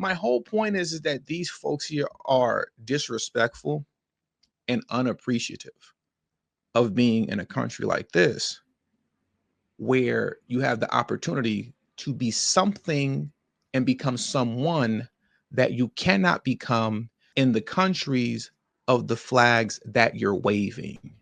My whole point is that these folks here are disrespectful and unappreciative of being in a country like this, where you have the opportunity to be something and become someone that you cannot become in the countries of the flags that you're waving.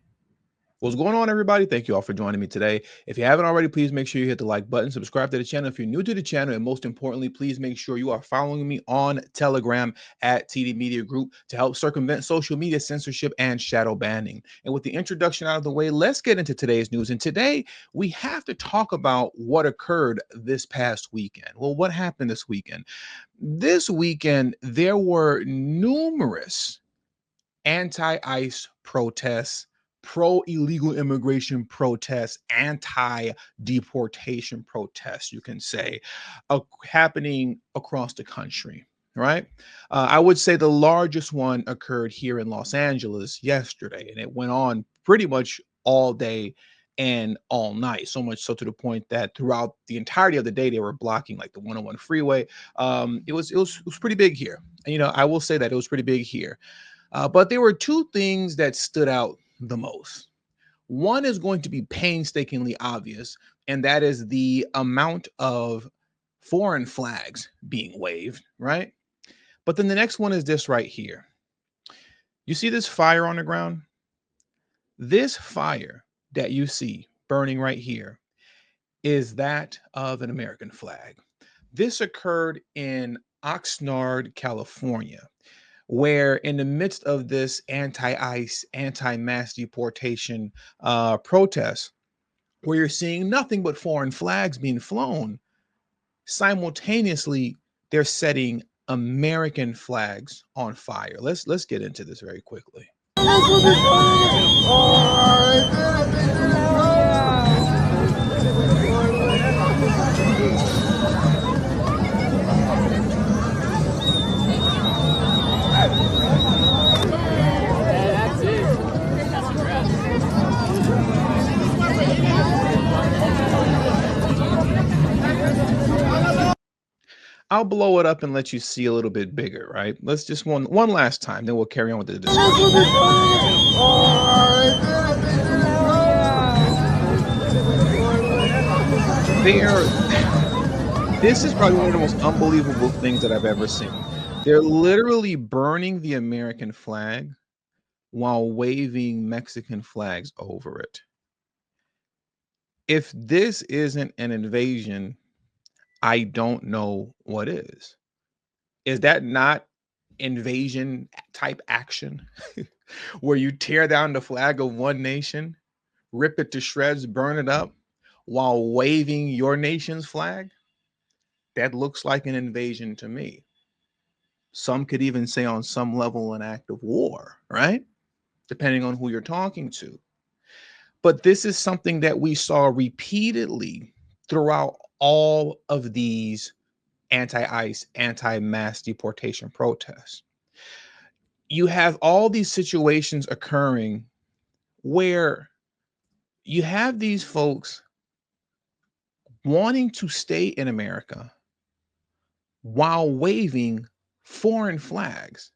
What's going on, everybody? Thank you all for joining me today. If you haven't already, please make sure you hit the like button, subscribe to the channel if you're new to the channel, and most importantly, please make sure you are following me on Telegram at TD Media Group to help circumvent social media censorship and shadow banning. And with the introduction out of the way, let's get into today's news. And today, we have to talk about what occurred this past weekend. Well, what happened this weekend? This weekend, there were numerous anti-ICE protests, pro-illegal immigration protests, anti-deportation protests, you can say, happening across the country, right? I would say the largest one occurred here in Los Angeles yesterday, and it went on pretty much all day and all night, so much so to the point that throughout the entirety of the day, they were blocking like the 101 freeway. It was pretty big here. And, I will say that it was pretty big here. But there were two things that stood out the most. One is going to be painstakingly obvious, and that is the amount of foreign flags being waved, right? But then the next one is this right here. You see this fire on the ground? This fire that you see burning right here is that of an American flag. This occurred in Oxnard, California, where in the midst of this anti-ICE, anti-mass deportation protest, where you're seeing nothing but foreign flags being flown, simultaneously they're setting American flags on fire. Let's get into this very quickly. I'll blow it up and let you see a little bit bigger, right? Let's just one last time, then we'll carry on with the discussion. This is probably one of the most unbelievable things that I've ever seen. They're literally burning the American flag while waving Mexican flags over it. If this isn't an invasion, I don't know what is. Is that not invasion type action where you tear down the flag of one nation, rip it to shreds, burn it up while waving your nation's flag? That looks like an invasion to me. Some could even say on some level an act of war, right? Depending on who you're talking to. But this is something that we saw repeatedly throughout all of these anti-ICE, anti-mass deportation protests. You have all these situations occurring where you have these folks wanting to stay in America while waving foreign flags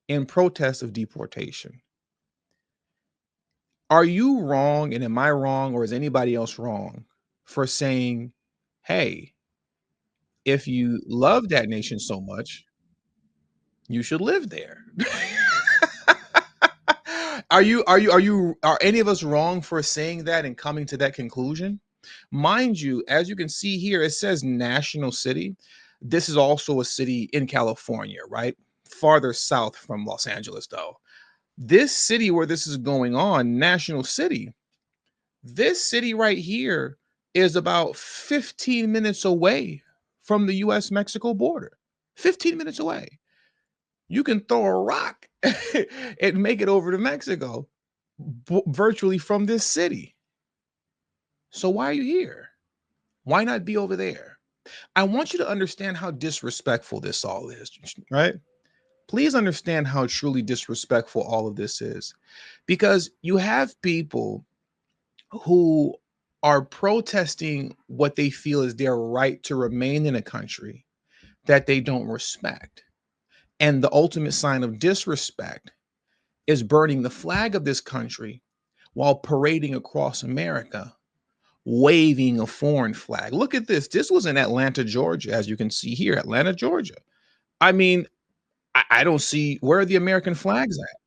in protest of deportation. Are you wrong, and am I wrong, or is anybody else wrong for saying, hey, if you love that nation so much, you should live there? Are any of us wrong for saying that and coming to that conclusion? Mind you, as you can see here, it says National City. This is also a city in California, right? Farther south from Los Angeles, though. This city where this is going on, National City, this city right here is about 15 minutes away from the US-Mexico border. 15 minutes away. You can throw a rock and make it over to Mexico virtually from this city. So why are you here? Why not be over there? I want you to understand how disrespectful this all is, right? Please understand how truly disrespectful all of this is, because you have people who are protesting what they feel is their right to remain in a country that they don't respect. And the ultimate sign of disrespect is burning the flag of this country while parading across America, waving a foreign flag. Look at this. This was in Atlanta, Georgia, as you can see here, Atlanta, Georgia. I mean, I don't see where are the American flags at?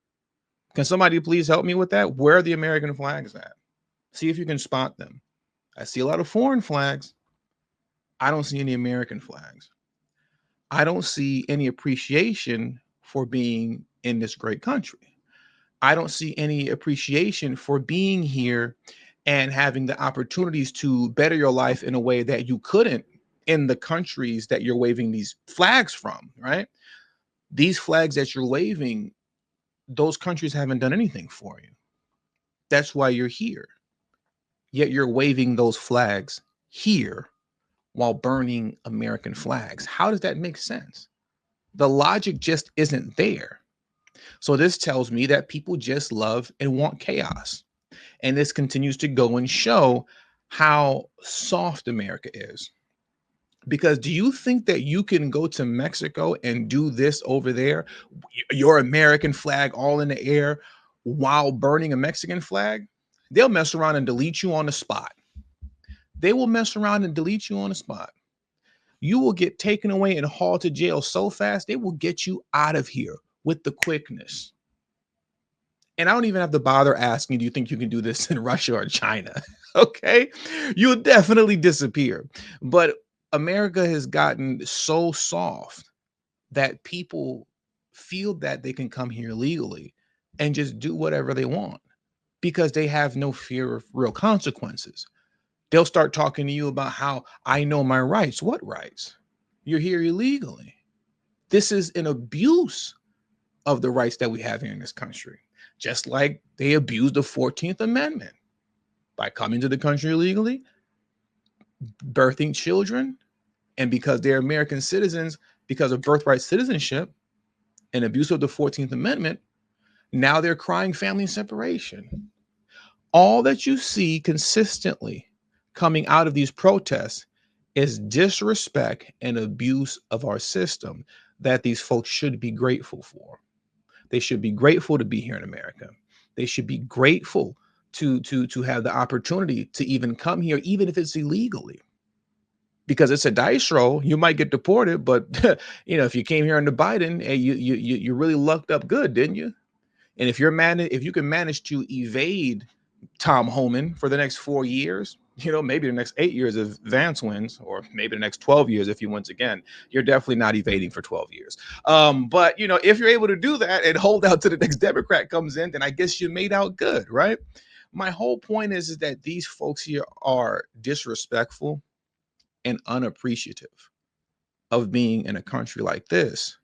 Can somebody please help me with that? Where are the American flags at? See if you can spot them. I see a lot of foreign flags. I don't see any American flags. I don't see any appreciation for being in this great country. I don't see any appreciation for being here and having the opportunities to better your life in a way that you couldn't in the countries that you're waving these flags from, right? These flags that you're waving, those countries haven't done anything for you. That's why you're here. Yet you're waving those flags here while burning American flags. How does that make sense? The logic just isn't there. So this tells me that people just love and want chaos. And this continues to go and show how soft America is. Because do you think that you can go to Mexico and do this over there, your American flag all in the air while burning a Mexican flag? They'll mess around and delete you on the spot. They will mess around and delete you on the spot. You will get taken away and hauled to jail so fast, they will get you out of here with the quickness. And I don't even have to bother asking, do you think you can do this in Russia or China? Okay. You'll definitely disappear. But America has gotten so soft that people feel that they can come here legally and just do whatever they want because they have no fear of real consequences. They'll start talking to you about how I know my rights. What rights? You're here illegally. This is an abuse of the rights that we have here in this country, just like they abused the 14th Amendment by coming to the country illegally, birthing children, and because they're American citizens, because of birthright citizenship and abuse of the 14th Amendment, now they're crying family separation. All that you see consistently coming out of these protests is disrespect and abuse of our system that these folks should be grateful for. They should be grateful to be here in America. They should be grateful to have the opportunity to even come here, even if it's illegally, because it's a dice roll. You might get deported, but if you came here under Biden, you really lucked up good, didn't you? And if you can manage to evade Tom Homan for the next 4 years, maybe the next 8 years if Vance wins, or maybe the next 12 years if he wins again, you're definitely not evading for 12 years. But if you're able to do that and hold out till the next Democrat comes in, then I guess you made out good, right? My whole point is that these folks here are disrespectful and unappreciative of being in a country like this,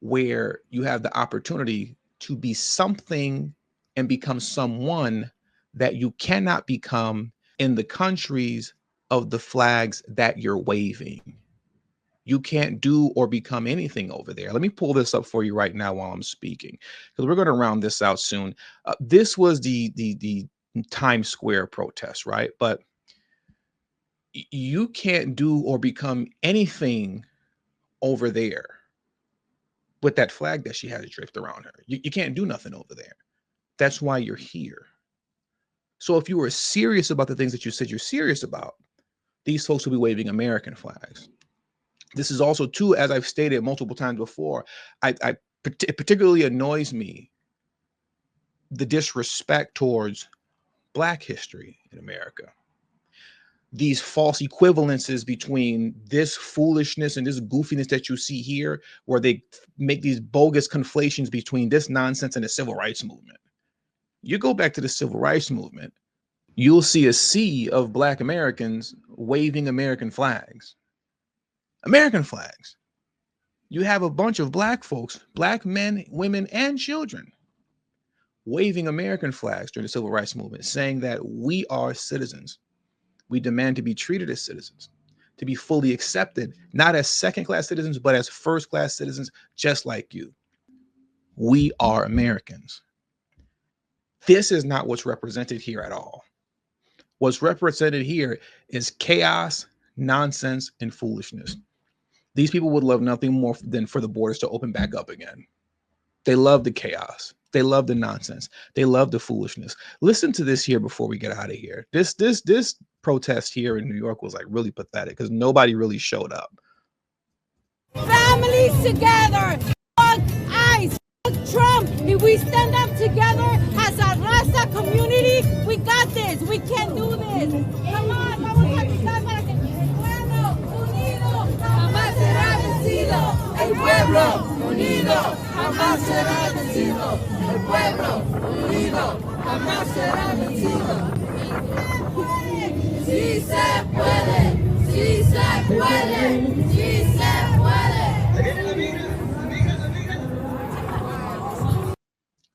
where you have the opportunity to be something and become someone that you cannot become in the countries of the flags that you're waving. You can't do or become anything over there. Let me pull this up for you right now while I'm speaking, because we're going to round this out soon. This was the Times Square protest, right? But you can't do or become anything over there with that flag that she has draped around her. You can't do nothing over there. That's why you're here. So if you were serious about the things that you said you're serious about, these folks will be waving American flags. This is also too, as I've stated multiple times before, it particularly annoys me the disrespect towards Black history in America. These false equivalences between this foolishness and this goofiness that you see here, where they make these bogus conflations between this nonsense and the civil rights movement. You go back to the civil rights movement, you'll see a sea of Black Americans waving American flags. American flags. You have a bunch of Black folks, Black men, women, and children waving American flags during the civil rights movement, saying that we are citizens. We demand to be treated as citizens, to be fully accepted, not as second-class citizens, but as first-class citizens, just like you. We are Americans. This is not what's represented here at all. What's represented here is chaos, nonsense, and foolishness. These people would love nothing more than for the borders to open back up again. They love the chaos. They love the nonsense. They love the foolishness. Listen to this here before we get out of here. This protest here in New York was like really pathetic because nobody really showed up. Families together. Fuck ICE. Fuck Trump. If we stand up together as a Raza community, we got this. We can do this. Come on, vamos a luchar para que el pueblo unido jamás será vencido. El pueblo unido jamás será vencido. El pueblo unido jamás será vencido. Sí se puede. Sí se puede. Sí se puede.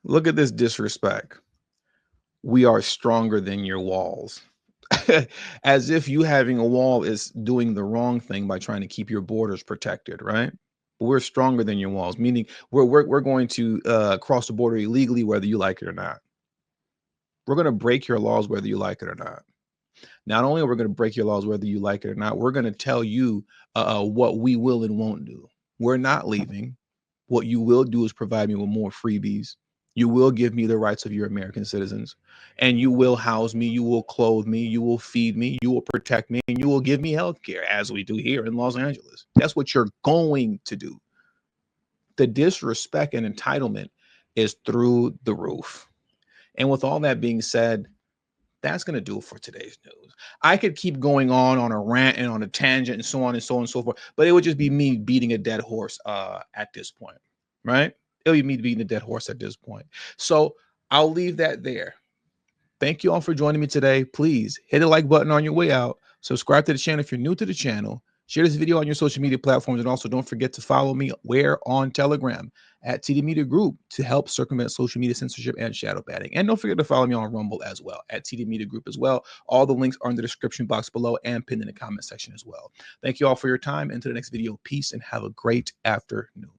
Look at this disrespect. We are stronger than your walls. As if you having a wall is doing the wrong thing by trying to keep your borders protected, right? We're stronger than your walls, meaning we're going to cross the border illegally, whether you like it or not. We're going to break your laws, whether you like it or not. Not only are we going to break your laws, whether you like it or not, we're going to tell you what we will and won't do. We're not leaving. What you will do is provide me with more freebies. You will give me the rights of your American citizens, and you will house me. You will clothe me. You will feed me. You will protect me, and you will give me health care, as we do here in Los Angeles. That's what you're going to do. The disrespect and entitlement is through the roof. And with all that being said, that's going to do it for today's news. I could keep going on a rant and on a tangent and so on and so on and so forth, but it would just be me beating a dead horse at this point, right? It'll be me beating a dead horse at this point. So I'll leave that there. Thank you all for joining me today. Please hit the like button on your way out. Subscribe to the channel if you're new to the channel. Share this video on your social media platforms. And also don't forget to follow me on Telegram at TD Media Group to help circumvent social media censorship and shadow banning. And don't forget to follow me on Rumble as well at TD Media Group as well. All the links are in the description box below and pinned in the comment section as well. Thank you all for your time. Until the next video, peace and have a great afternoon.